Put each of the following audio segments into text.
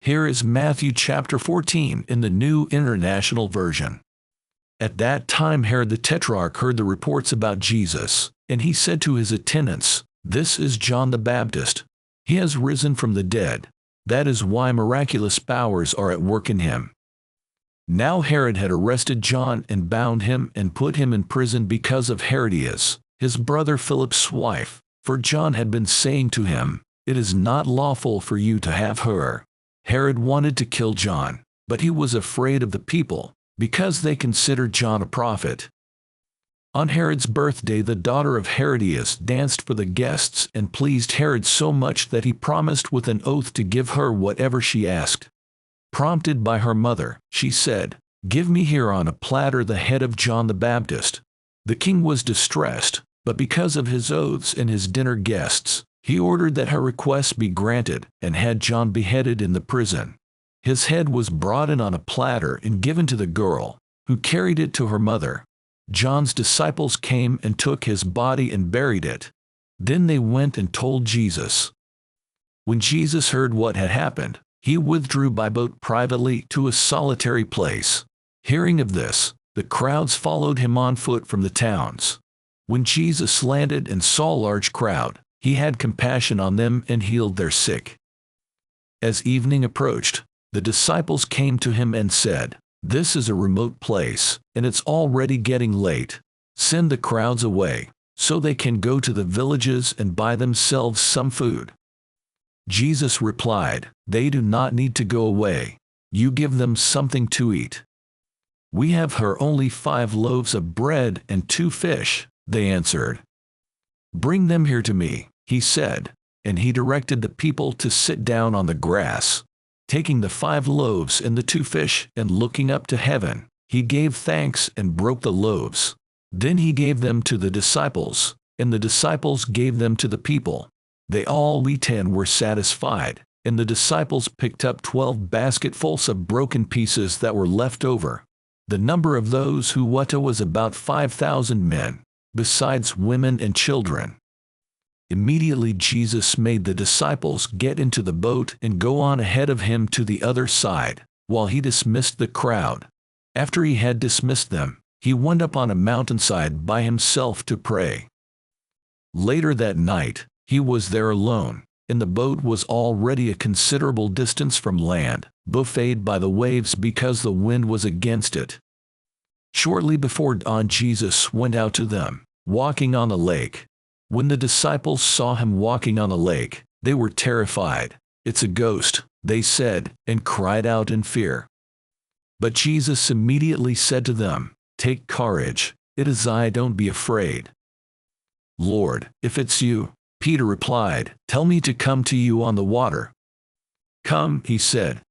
Here is Matthew chapter 14 in the New International Version. At that time Herod the tetrarch heard the reports about Jesus, and he said to his attendants, "This is John the Baptist. He has risen from the dead. That is why miraculous powers are at work in him." Now Herod had arrested John and bound him and put him in prison because of Herodias, his brother Philip's wife, for John had been saying to him, "It is not lawful for you to have her." Herod wanted to kill John, but he was afraid of the people, because they considered John a prophet. On Herod's birthday the daughter of Herodias danced for the guests and pleased Herod so much that he promised with an oath to give her whatever she asked. Prompted by her mother, she said, "Give me here on a platter the head of John the Baptist." The king was distressed, but because of his oaths and his dinner guests, he ordered that her request be granted and had John beheaded in the prison. His head was brought in on a platter and given to the girl, who carried it to her mother. John's disciples came and took his body and buried it. Then they went and told Jesus. When Jesus heard what had happened, he withdrew by boat privately to a solitary place. Hearing of this, the crowds followed him on foot from the towns. When Jesus landed and saw a large crowd, he had compassion on them and healed their sick. As evening approached, the disciples came to him and said, "This is a remote place, and it's already getting late. Send the crowds away, so they can go to the villages and buy themselves some food." Jesus replied, "They do not need to go away. You give them something to eat." "We have here only 5 loaves of bread and 2 fish," they answered. "Bring them here to me," he said, and he directed the people to sit down on the grass. Taking the 5 loaves and the 2 fish and looking up to heaven, he gave thanks and broke the loaves. Then he gave them to the disciples, and the disciples gave them to the people. They all ate and were satisfied, and the disciples picked up 12 basketfuls of broken pieces that were left over. The number of those who ate was about 5,000 men, besides women and children. Immediately Jesus made the disciples get into the boat and go on ahead of him to the other side, while he dismissed the crowd. After he had dismissed them, he went up on a mountainside by himself to pray. Later that night, he was there alone, and the boat was already a considerable distance from land, buffeted by the waves because the wind was against it. Shortly before dawn Jesus went out to them, walking on the lake. When the disciples saw him walking on the lake, they were terrified. "It's a ghost," they said, and cried out in fear. But Jesus immediately said to them, "Take courage, it is I, don't be afraid." "Lord, if it's you," Peter replied, "tell me to come to you on the water." "Come," he said.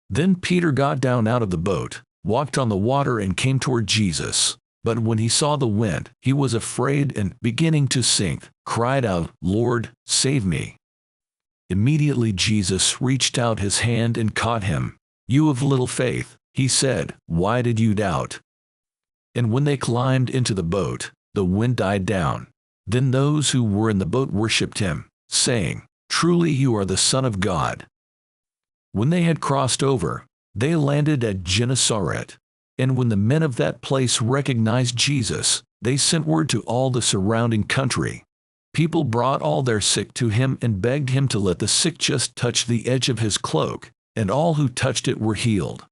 Then Peter got down out of the boat, walked on the water and came toward Jesus. But when he saw the wind, he was afraid and, beginning to sink, cried out, "Lord, save me." Immediately Jesus reached out his hand and caught him. "You of little faith," he said, "why did you doubt?" And when they climbed into the boat, the wind died down. Then those who were in the boat worshipped him, saying, "Truly you are the Son of God." When they had crossed over, they landed at Gennesaret. And when the men of that place recognized Jesus, they sent word to all the surrounding country. People brought all their sick to him and begged him to let the sick just touch the edge of his cloak, and all who touched it were healed.